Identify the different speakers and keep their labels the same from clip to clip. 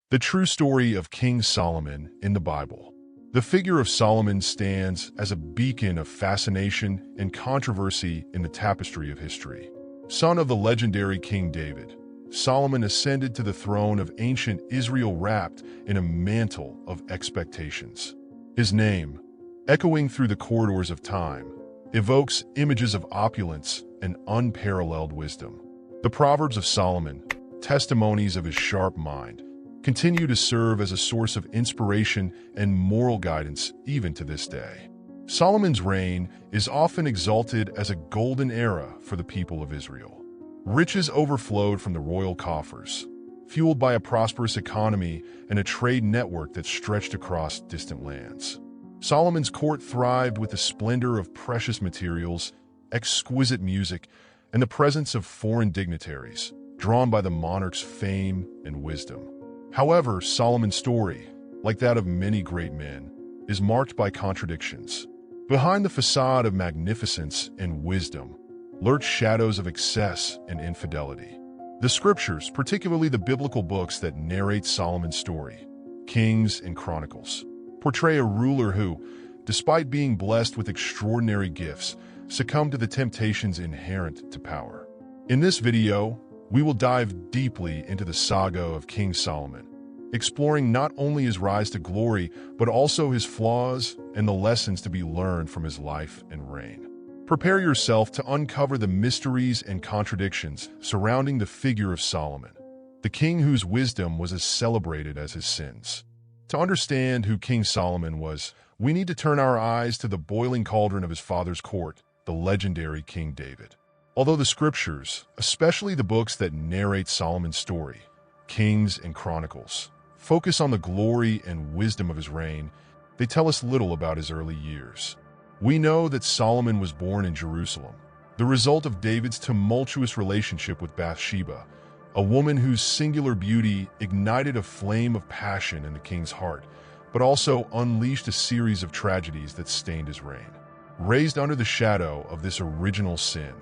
Speaker 1: The true story of King Solomon in the Bible. The figure of Solomon stands as a beacon of fascination and controversy in the tapestry of history. Son of the legendary King David, Solomon ascended to the throne of ancient Israel wrapped in a mantle of expectations. His name, echoing through the corridors of time, evokes images of opulence and unparalleled wisdom. The Proverbs of Solomon, testimonies of his sharp mind, continue to serve as a source of inspiration and moral guidance even to this day. Solomon's reign is often exalted as a golden era for the people of Israel. Riches overflowed from the royal coffers, fueled by a prosperous economy and a trade network that stretched across distant lands. Solomon's court thrived with the splendor of precious materials, exquisite music, and the presence of foreign dignitaries, drawn by the monarch's fame and wisdom. However, Solomon's story, like that of many great men, is marked by contradictions. Behind the facade of magnificence and wisdom lurk shadows of excess and infidelity. The scriptures, particularly the biblical books that narrate Solomon's story, Kings and Chronicles, portray a ruler who, despite being blessed with extraordinary gifts, succumbed to the temptations inherent to power. In this video, we will dive deeply into the saga of King Solomon, exploring not only his rise to glory, but also his flaws and the lessons to be learned from his life and reign. Prepare yourself to uncover the mysteries and contradictions surrounding the figure of Solomon, the king whose wisdom was as celebrated as his sins. To understand who King Solomon was, we need to turn our eyes to the boiling cauldron of his father's court, the legendary King David. Although the scriptures, especially the books that narrate Solomon's story, Kings and Chronicles, focus on the glory and wisdom of his reign, they tell us little about his early years. We know that Solomon was born in Jerusalem, the result of David's tumultuous relationship with Bathsheba, a woman whose singular beauty ignited a flame of passion in the king's heart, but also unleashed a series of tragedies that stained his reign. Raised under the shadow of this original sin,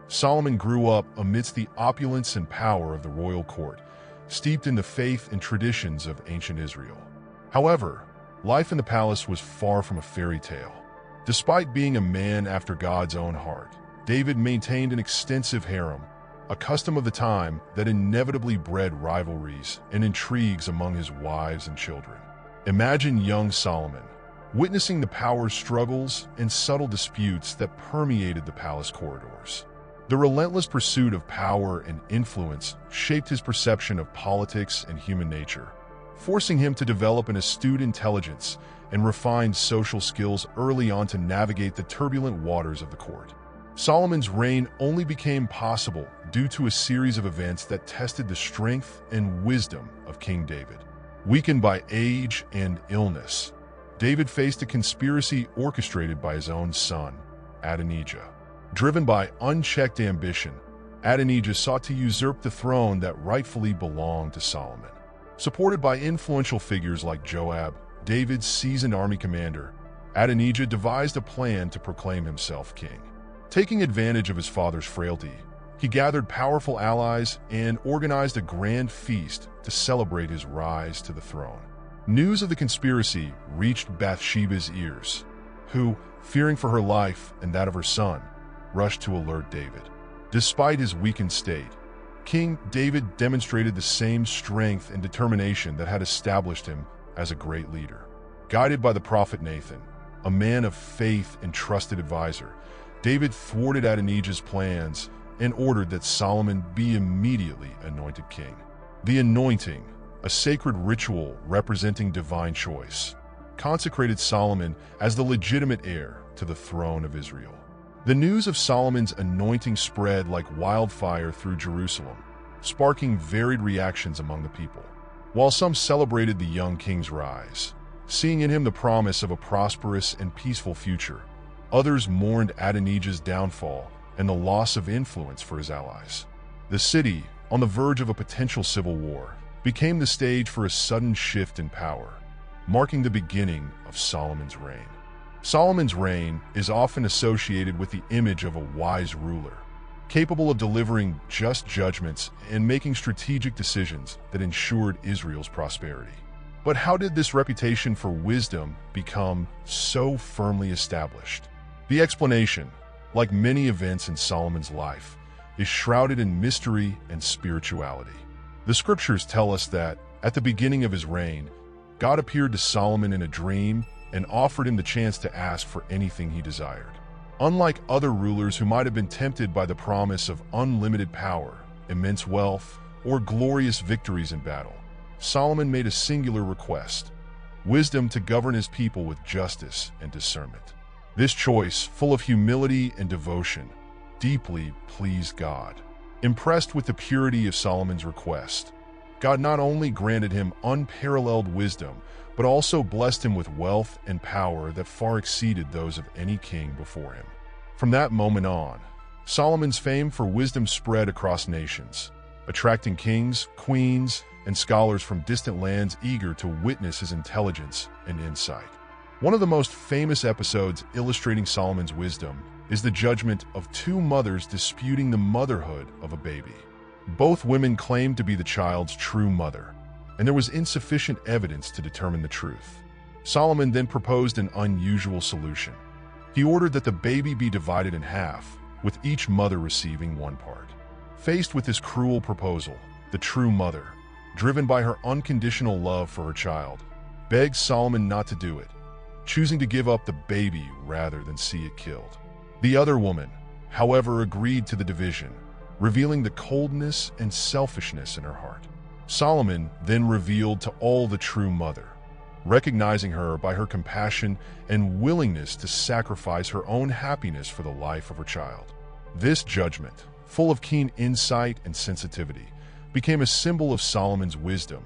Speaker 1: Solomon grew up amidst the opulence and power of the royal court, steeped in the faith and traditions of ancient Israel. However, life in the palace was far from a fairy tale. Despite being a man after God's own heart, David maintained an extensive harem, a custom of the time that inevitably bred rivalries and intrigues among his wives and children. Imagine young Solomon, witnessing the power struggles and subtle disputes that permeated the palace corridors. The relentless pursuit of power and influence shaped his perception of politics and human nature, forcing him to develop an astute intelligence and refined social skills early on to navigate the turbulent waters of the court. Solomon's reign only became possible due to a series of events that tested the strength and wisdom of King David. Weakened by age and illness, David faced a conspiracy orchestrated by his own son, Adonijah. Driven by unchecked ambition, Adonijah sought to usurp the throne that rightfully belonged to Solomon. Supported by influential figures like Joab, David's seasoned army commander, Adonijah devised a plan to proclaim himself king. Taking advantage of his father's frailty, he gathered powerful allies and organized a grand feast to celebrate his rise to the throne. News of the conspiracy reached Bathsheba's ears, who, fearing for her life and that of her son, rushed to alert David. Despite his weakened state, King David demonstrated the same strength and determination that had established him as a great leader. Guided by the prophet Nathan, a man of faith and trusted advisor, David thwarted Adonijah's plans and ordered that Solomon be immediately anointed king. The anointing, a sacred ritual representing divine choice, consecrated Solomon as the legitimate heir to the throne of Israel. The news of Solomon's anointing spread like wildfire through Jerusalem, sparking varied reactions among the people. While some celebrated the young king's rise, seeing in him the promise of a prosperous and peaceful future, others mourned Adonijah's downfall and the loss of influence for his allies. The city, on the verge of a potential civil war, became the stage for a sudden shift in power, marking the beginning of Solomon's reign. Solomon's reign is often associated with the image of a wise ruler, capable of delivering just judgments and making strategic decisions that ensured Israel's prosperity. But how did this reputation for wisdom become so firmly established? The explanation, like many events in Solomon's life, is shrouded in mystery and spirituality. The scriptures tell us that, at the beginning of his reign, God appeared to Solomon in a dream and offered him the chance to ask for anything he desired. Unlike other rulers who might have been tempted by the promise of unlimited power, immense wealth, or glorious victories in battle, Solomon made a singular request: wisdom to govern his people with justice and discernment. This choice, full of humility and devotion, deeply pleased God. Impressed with the purity of Solomon's request, God not only granted him unparalleled wisdom, but also blessed him with wealth and power that far exceeded those of any king before him. From that moment on, Solomon's fame for wisdom spread across nations, attracting kings, queens, and scholars from distant lands eager to witness his intelligence and insight. One of the most famous episodes illustrating Solomon's wisdom is the judgment of two mothers disputing the motherhood of a baby. Both women claimed to be the child's true mother, and there was insufficient evidence to determine the truth. Solomon then proposed an unusual solution. He ordered that the baby be divided in half, with each mother receiving one part. Faced with this cruel proposal, the true mother, driven by her unconditional love for her child, begged Solomon not to do it, choosing to give up the baby rather than see it killed. The other woman, however, agreed to the division, revealing the coldness and selfishness in her heart. Solomon then revealed to all the true mother, recognizing her by her compassion and willingness to sacrifice her own happiness for the life of her child. This judgment, full of keen insight and sensitivity, became a symbol of Solomon's wisdom,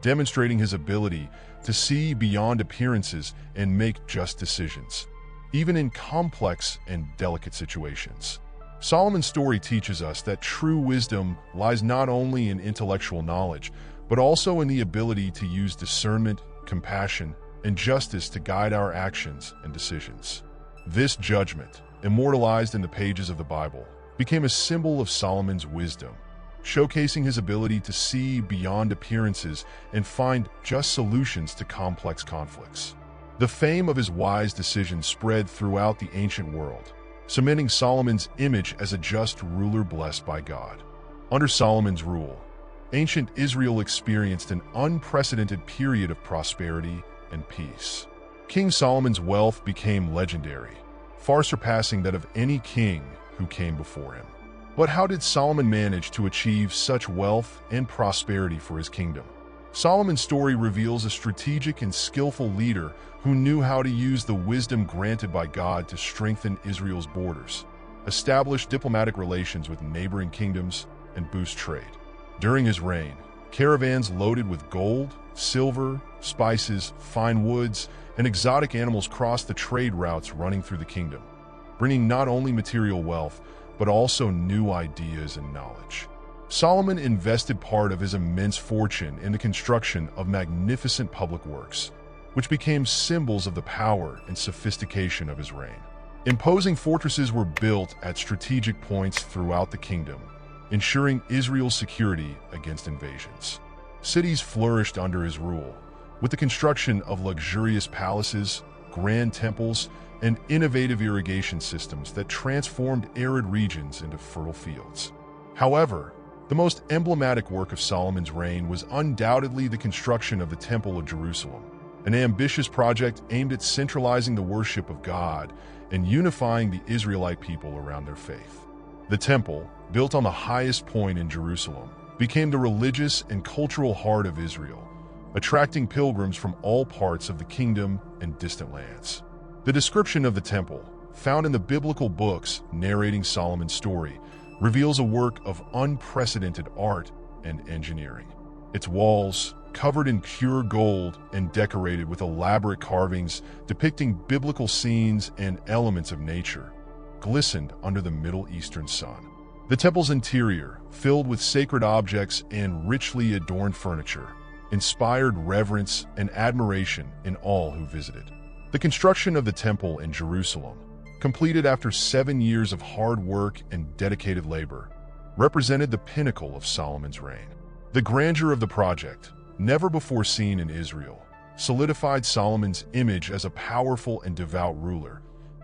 Speaker 1: demonstrating his ability to see beyond appearances and make just decisions, even in complex and delicate situations. Solomon's story teaches us that true wisdom lies not only in intellectual knowledge, but also in the ability to use discernment, compassion, and justice to guide our actions and decisions. This judgment, immortalized in the pages of the Bible, became a symbol of Solomon's wisdom, showcasing his ability to see beyond appearances and find just solutions to complex conflicts. The fame of his wise decisions spread throughout the ancient world, cementing Solomon's image as a just ruler blessed by God. Under Solomon's rule, ancient Israel experienced an unprecedented period of prosperity and peace. King Solomon's wealth became legendary, far surpassing that of any king who came before him. But how did Solomon manage to achieve such wealth and prosperity for his kingdom? Solomon's story reveals a strategic and skillful leader who knew how to use the wisdom granted by God to strengthen Israel's borders, establish diplomatic relations with neighboring kingdoms, and boost trade. During his reign, caravans loaded with gold, silver, spices, fine woods, and exotic animals crossed the trade routes running through the kingdom, bringing not only material wealth, but also new ideas and knowledge. Solomon invested part of his immense fortune in the construction of magnificent public works, which became symbols of the power and sophistication of his reign. Imposing fortresses were built at strategic points throughout the kingdom, ensuring Israel's security against invasions. Cities flourished under his rule, with the construction of luxurious palaces, grand temples, and innovative irrigation systems that transformed arid regions into fertile fields. However, the most emblematic work of Solomon's reign was undoubtedly the construction of the Temple of Jerusalem, an ambitious project aimed at centralizing the worship of God and unifying the Israelite people around their faith. The temple, built on the highest point in Jerusalem, became the religious and cultural heart of Israel, attracting pilgrims from all parts of the kingdom and distant lands. The description of the temple, found in the biblical books narrating Solomon's story, reveals a work of unprecedented art and engineering. Its walls, covered in pure gold and decorated with elaborate carvings depicting biblical scenes and elements of nature, glistened under the Middle Eastern sun. The temple's interior, filled with sacred objects and richly adorned furniture, inspired reverence and admiration in all who visited. The construction of the temple in Jerusalem, completed after 7 years of hard work and dedicated labor, represented the pinnacle of Solomon's reign. The grandeur of the project, never before seen in Israel, solidified Solomon's image as a powerful and devout ruler,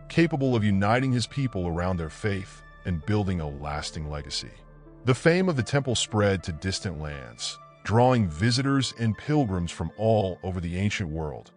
Speaker 1: capable of uniting his people around their faith and building a lasting legacy. The fame of the temple spread to distant lands, drawing visitors and pilgrims from all over the ancient world,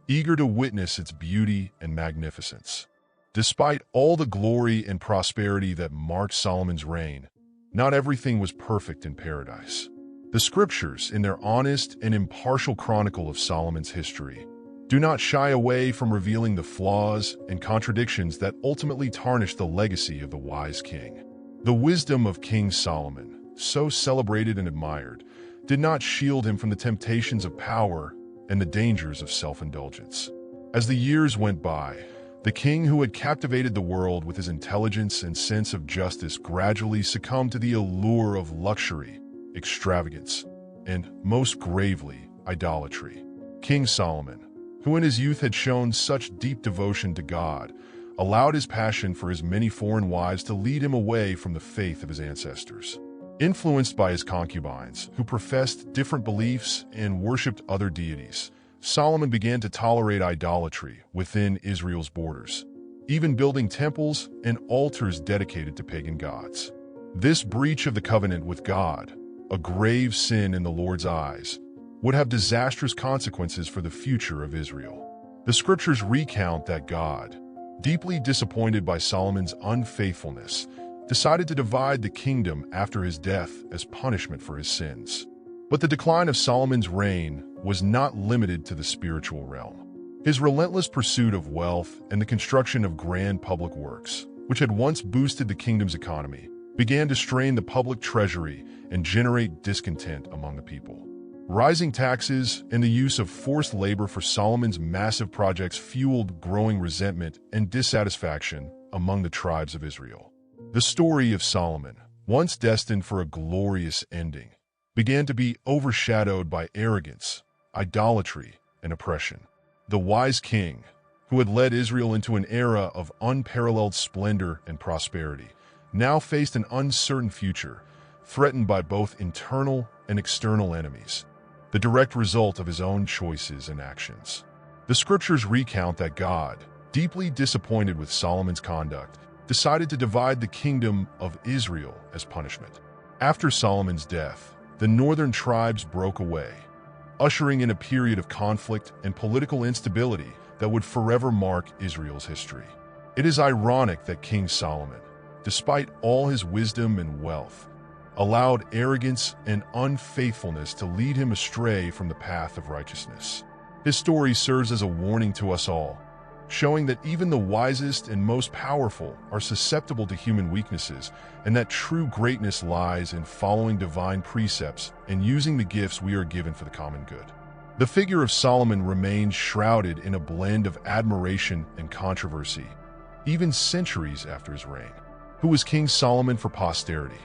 Speaker 1: eager to witness its beauty and magnificence. Despite all the glory and prosperity that marked Solomon's reign, not everything was perfect in paradise. The scriptures, in their honest and impartial chronicle of Solomon's history, do not shy away from revealing the flaws and contradictions that ultimately tarnish the legacy of the wise king. The wisdom of King Solomon, so celebrated and admired, did not shield him from the temptations of power and the dangers of self-indulgence. As the years went by, the king who had captivated the world with his intelligence and sense of justice gradually succumbed to the allure of luxury, extravagance, and, most gravely, idolatry. King Solomon, who in his youth had shown such deep devotion to God, allowed his passion for his many foreign wives to lead him away from the faith of his ancestors. Influenced by his concubines, who professed different beliefs and worshipped other deities, Solomon began to tolerate idolatry within Israel's borders, even building temples and altars dedicated to pagan gods. This breach of the covenant with God, a grave sin in the Lord's eyes, would have disastrous consequences for the future of Israel. The scriptures recount that God, deeply disappointed by Solomon's unfaithfulness, decided to divide the kingdom after his death as punishment for his sins. But the decline of Solomon's reign was not limited to the spiritual realm. His relentless pursuit of wealth and the construction of grand public works, which had once boosted the kingdom's economy, began to strain the public treasury and generate discontent among the people. Rising taxes and the use of forced labor for Solomon's massive projects fueled growing resentment and dissatisfaction among the tribes of Israel. The story of Solomon, once destined for a glorious ending, began to be overshadowed by arrogance, idolatry, and oppression. The wise king, who had led Israel into an era of unparalleled splendor and prosperity, now faced an uncertain future, threatened by both internal and external enemies, the direct result of his own choices and actions. The scriptures recount that God, deeply disappointed with Solomon's conduct, decided to divide the kingdom of Israel as punishment. After Solomon's death, the northern tribes broke away, ushering in a period of conflict and political instability that would forever mark Israel's history. It is ironic that King Solomon, despite all his wisdom and wealth, allowed arrogance and unfaithfulness to lead him astray from the path of righteousness. His story serves as a warning to us all, showing that even the wisest and most powerful are susceptible to human weaknesses, and that true greatness lies in following divine precepts and using the gifts we are given for the common good. The figure of Solomon remains shrouded in a blend of admiration and controversy, even centuries after his reign. Who was King Solomon for posterity?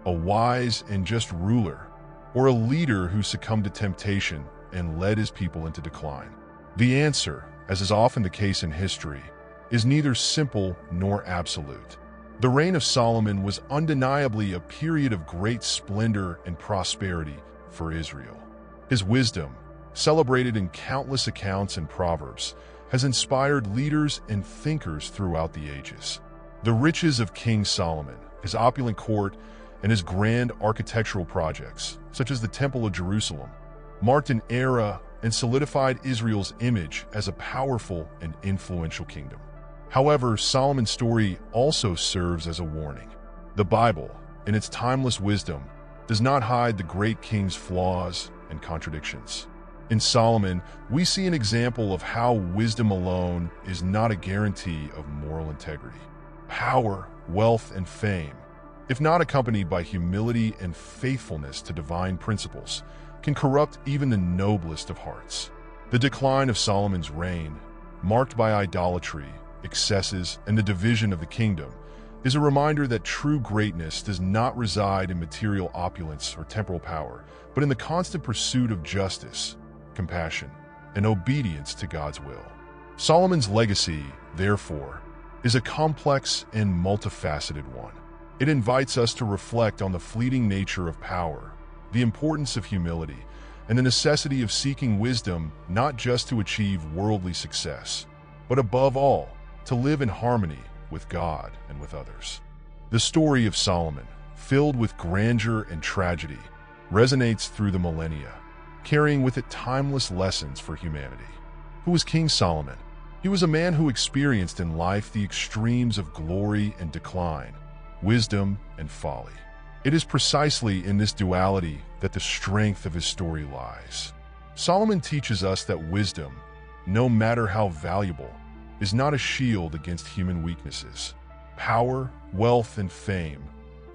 Speaker 1: A wise and just ruler, or a leader who succumbed to temptation and led his people into decline? The answer, as is often the case in history, is neither simple nor absolute. The reign of Solomon was undeniably a period of great splendor and prosperity for Israel. His wisdom, celebrated in countless accounts and proverbs, has inspired leaders and thinkers throughout the ages. The riches of King Solomon, his opulent court, and his grand architectural projects, such as the Temple of Jerusalem, marked an era and solidified Israel's image as a powerful and influential kingdom. However, Solomon's story also serves as a warning. The Bible, in its timeless wisdom, does not hide the great king's flaws and contradictions. In Solomon, we see an example of how wisdom alone is not a guarantee of moral integrity. Power, wealth, and fame, if not accompanied by humility and faithfulness to divine principles, can corrupt even the noblest of hearts. The decline of Solomon's reign, marked by idolatry, excesses, and the division of the kingdom, is a reminder that true greatness does not reside in material opulence or temporal power, but in the constant pursuit of justice, compassion, and obedience to God's will. Solomon's legacy, therefore, is a complex and multifaceted one. It invites us to reflect on the fleeting nature of power, the importance of humility, and the necessity of seeking wisdom not just to achieve worldly success, but above all, to live in harmony with God and with others. The story of Solomon, filled with grandeur and tragedy, resonates through the millennia, carrying with it timeless lessons for humanity. Who was King Solomon? He was a man who experienced in life the extremes of glory and decline, wisdom and folly. It is precisely in this duality that the strength of his story lies. Solomon teaches us that wisdom, no matter how valuable, is not a shield against human weaknesses. Power, wealth, and fame,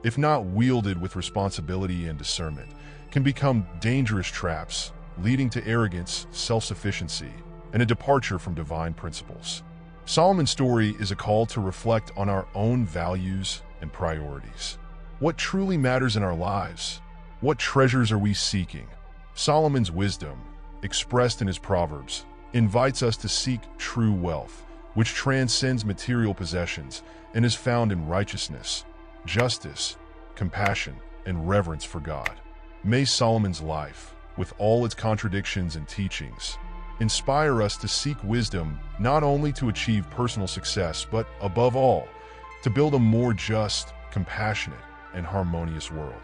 Speaker 1: if not wielded with responsibility and discernment, can become dangerous traps, leading to arrogance, self-sufficiency, and a departure from divine principles. Solomon's story is a call to reflect on our own values and priorities. What truly matters in our lives? What treasures are we seeking? Solomon's wisdom, expressed in his Proverbs, invites us to seek true wealth, which transcends material possessions and is found in righteousness, justice, compassion, and reverence for God. May Solomon's life, with all its contradictions and teachings, inspire us to seek wisdom not only to achieve personal success, but above all, to build a more just, compassionate, and harmonious world.